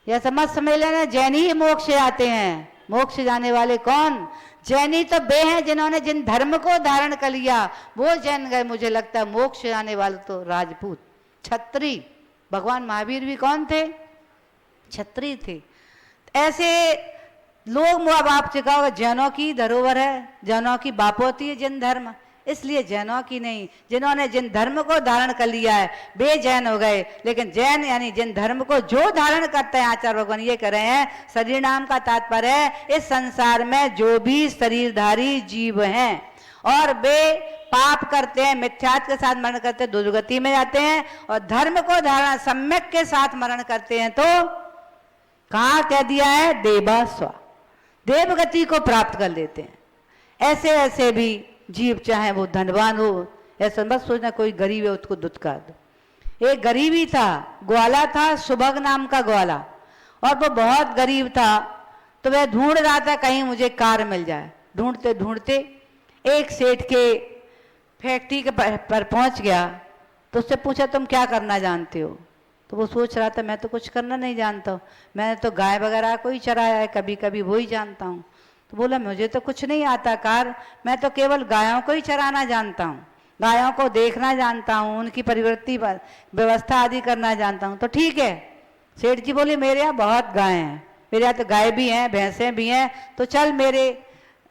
यह समझ समझ लेना जैन ही मोक्ष जाते हैं। मोक्ष जाने वाले कौन? जैनी तो वे हैं जिन्होंने जिन धर्म को धारण कर लिया वो जैन गए। मुझे लगता है मोक्ष जाने वाले तो राजपूत, क्षत्रिय। भगवान महावीर भी कौन थे? क्षत्रिय थे। ऐसे लोग माँ बाप से कहा जैनों की धरोहर है, जैनों की बाप होती है जिन धर्म, इसलिए जैनों की नहीं। जिन्होंने जिन धर्म को धारण कर लिया है वे जैन हो गए। लेकिन जैन यानी जिन धर्म को जो धारण करते हैं, आचार्य भगवान ये कह रहे हैं शरीर नाम का तात्पर्य है इस संसार में जो भी शरीरधारी जीव हैं और वे पाप करते हैं, मिथ्यात्व के साथ मरण करते हैं, दुर्गति में जाते हैं, और धर्म को धारण सम्यक के साथ मरण करते हैं तो कहा कह दिया है देवास्वा, देवगति को प्राप्त कर लेते हैं। ऐसे ऐसे भी जीव, चाहे वो धनवान हो, ऐसा मत सोचना कोई गरीब है उसको दुत्कार दो। एक गरीब ही था, ग्वाला था, सुभग नाम का ग्वाला, और वो बहुत गरीब था। तो वह ढूंढ रहा था कहीं मुझे कार मिल जाए। ढूंढते ढूंढते एक सेठ के फैक्ट्री के पर पहुंच गया। तो उससे पूछा तुम क्या करना जानते हो? तो वो सोच रहा था मैं तो कुछ करना नहीं जानता हूँ, मैंने तो गाय वगैरह को ही चराया है, कभी कभी वो ही जानता हूँ। तो बोला मुझे तो कुछ नहीं आता कार, मैं तो केवल गायों को ही चराना जानता हूँ, गायों को देखना जानता हूँ, उनकी परिवृत्ति व्यवस्था आदि करना जानता हूँ। तो ठीक है। सेठ जी बोले मेरे यहाँ बहुत गाय हैं, मेरे यहाँ तो गाय भी हैं, भैंसें भी हैं, तो चल मेरे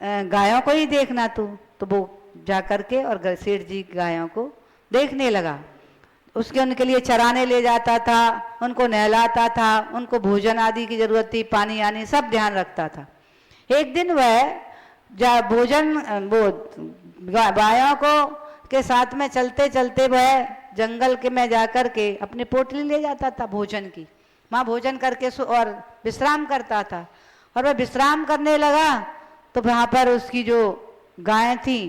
गायों को ही देखना तू। तो वो जा करके और सेठ जी गायों को देखने लगा। उसके उनके लिए चराने ले जाता था, उनको नहलाता था, उनको भोजन आदि की जरूरत थी, पानी आनी सब ध्यान रखता था। एक दिन वह भोजन वो गायों को के साथ में चलते चलते वह जंगल के में जाकर के अपनी पोटली ले जाता था भोजन की, वहाँ भोजन करके और विश्राम करता था। और वह विश्राम करने लगा तो वहाँ पर उसकी जो गायें थी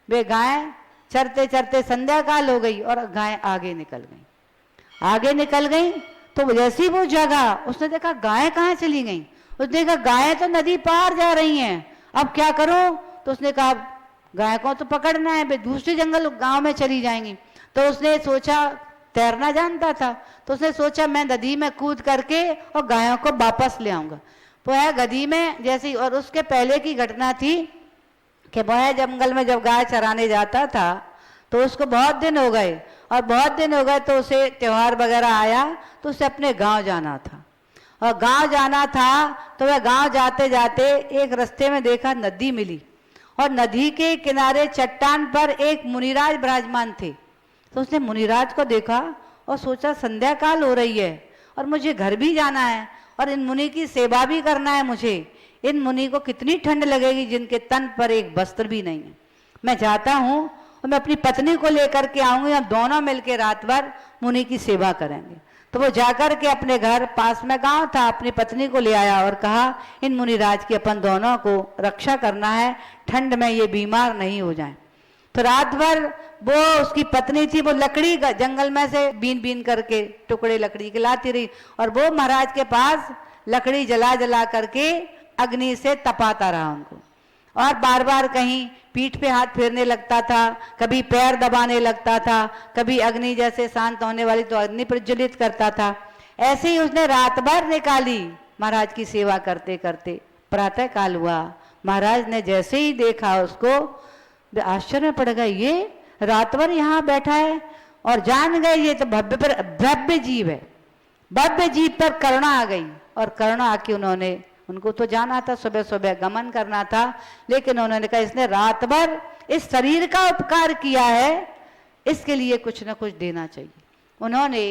वे गायें चरते चरते संध्या काल हो गई और गायें आगे निकल गई। आगे निकल गई तो जैसे ही वो जगा उसने देखा गायें कहाँ चली गई। उसने देखा गायें तो नदी पार जा रही हैं, अब क्या करूं? तो उसने कहा गाय को तो पकड़ना है, वे दूसरे जंगल गांव में चली जाएंगी। तो उसने सोचा, तैरना जानता था, तो उसने सोचा मैं नदी में कूद करके और गायों को वापस ले आऊंगा। वह गदी में जैसी, और उसके पहले की घटना थी कि वह जंगल में जब गाय चराने जाता था तो उसको बहुत दिन हो गए, और बहुत दिन हो गए तो उसे त्योहार वगैरह आया तो उसे अपने गांव जाना था। और गांव जाना था तो वह गांव जाते जाते एक रास्ते में देखा नदी मिली, और नदी के किनारे चट्टान पर एक मुनिराज विराजमान थे। तो उसने मुनिराज को देखा और सोचा संध्या काल हो रही है और मुझे घर भी जाना है और इन मुनि की सेवा भी करना है मुझे। इन मुनि को कितनी ठंड लगेगी जिनके तन पर एक वस्त्र भी नहीं है। मैं जाता हूँ और मैं अपनी पत्नी को लेकर के आऊंगी, हम दोनों मिलकर रात भर मुनि की सेवा करेंगे। तो वो जाकर के अपने घर, पास में गांव था, अपनी पत्नी को ले आया और कहा इन मुनिराज की अपन दोनों को रक्षा करना है, ठंड में ये बीमार नहीं हो जाएं। तो रात भर वो उसकी पत्नी थी, वो लकड़ी जंगल में से बीन बीन करके टुकड़े लकड़ी के लाती रही, और वो महाराज के पास लकड़ी जला जला करके अग्नि से तपाता रहा उनको, और बार बार कहीं पीठ पे हाथ फेरने लगता था, कभी पैर दबाने लगता था, कभी अग्नि जैसे शांत होने वाली तो अग्नि प्रज्वलित करता था। ऐसे ही उसने रात भर निकाली महाराज की सेवा करते करते। प्रातः काल हुआ, महाराज ने जैसे ही देखा उसको आश्चर्य में पड़ गए, ये रात भर यहाँ बैठा है, और जान गए ये तो भव्य जीव है। भव्य जीव पर करुणा आ गई, और करुणा आके उन्होंने, उनको तो जाना था, सुबह सुबह गमन करना था, लेकिन उन्होंने कहा इसने रात भर इस शरीर का उपकार किया है, इसके लिए कुछ न कुछ देना चाहिए। उन्होंने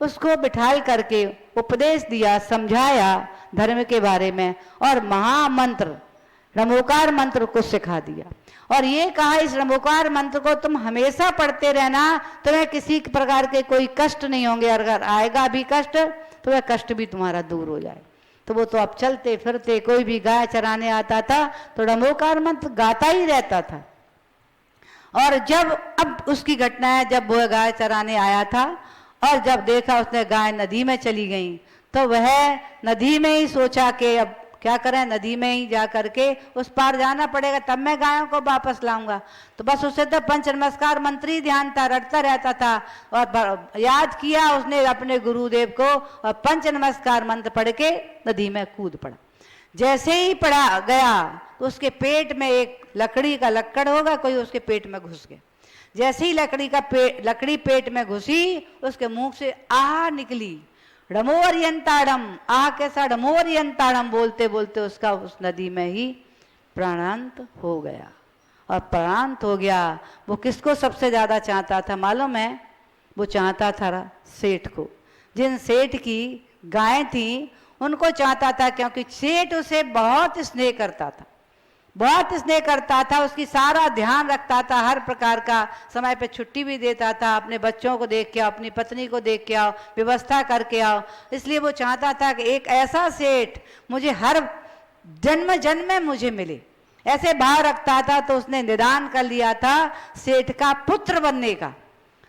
उसको बिठाल करके उपदेश दिया, समझाया धर्म के बारे में, और महामंत्र रमोकार मंत्र को सिखा दिया और ये कहा इस रमोकार मंत्र को तुम हमेशा पढ़ते रहना, तुम्हें किसी प्रकार के कोई कष्ट नहीं होंगे, अगर आएगा भी कष्ट तो वह कष्ट भी तुम्हारा दूर हो जाए। तो वो तो अब चलते फिरते कोई भी गाय चराने आता था तो रमोकार मंत्र गाता ही रहता था। और जब अब उसकी घटना है, जब वह गाय चराने आया था और जब देखा उसने गाय नदी में चली गई तो वह नदी में ही सोचा कि अब क्या करें, नदी में ही जा करके उस पार जाना पड़ेगा, तब मैं गायों को वापस लाऊंगा। तो बस उसे तो पंच नमस्कार मंत्र ही ध्यान था, रटता रहता था और याद किया उसने अपने गुरुदेव को और पंच नमस्कार मंत्र पढ़ के नदी में कूद पड़ा। जैसे ही पड़ा गया तो उसके पेट में एक लकड़ी का लक्कड़ होगा कोई उसके पेट में घुस गया। जैसे ही लकड़ी पेट में घुसी उसके मुंह से आह निकली, डमोरियंताड़म, आह कैसा डमोरियंताड़म बोलते बोलते उसका उस नदी में ही प्राणांत हो गया। और प्राणांत हो गया वो किसको सबसे ज्यादा चाहता था मालूम है? वो चाहता था सेठ को। जिन सेठ की गाय थी उनको चाहता था, क्योंकि सेठ उसे बहुत स्नेह करता था, बहुत स्नेह करता था, उसकी सारा ध्यान रखता था, हर प्रकार का समय पे छुट्टी भी देता था, अपने बच्चों को देख के आओ, अपनी पत्नी को देख के आओ, व्यवस्था करके आओ। इसलिए वो चाहता था कि एक ऐसा सेठ मुझे हर जन्म जन्म में मुझे मिले, ऐसे भाव रखता था। तो उसने निदान कर लिया था सेठ का पुत्र बनने का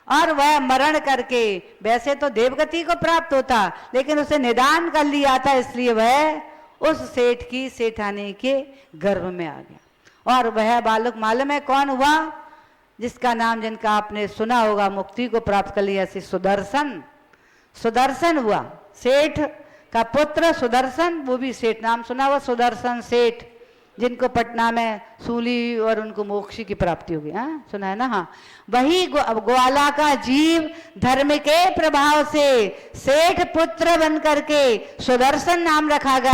और वह मरण करके वैसे तो देवगति को प्राप्त होता, लेकिन उसे निदान कर लिया था, इसलिए वह उस सेठ की सेठानी के गर्भ में आ गया। और वह बालक मालूम है कौन हुआ? जिसका नाम जिनका आपने सुना होगा, मुक्ति को प्राप्त कर लिया, सुदर्शन। सुदर्शन हुआ सेठ का पुत्र सुदर्शन, वो भी सेठ, नाम सुना हुआ सुदर्शन सेठ, जिनको पटना में सूली और उनको मोक्ष की प्राप्ति होगी। हाँ सुना है ना? हाँ, वही ग्वाला का जीव धर्म के प्रभाव से सेठ पुत्र बन करके सुदर्शन नाम रखा गया।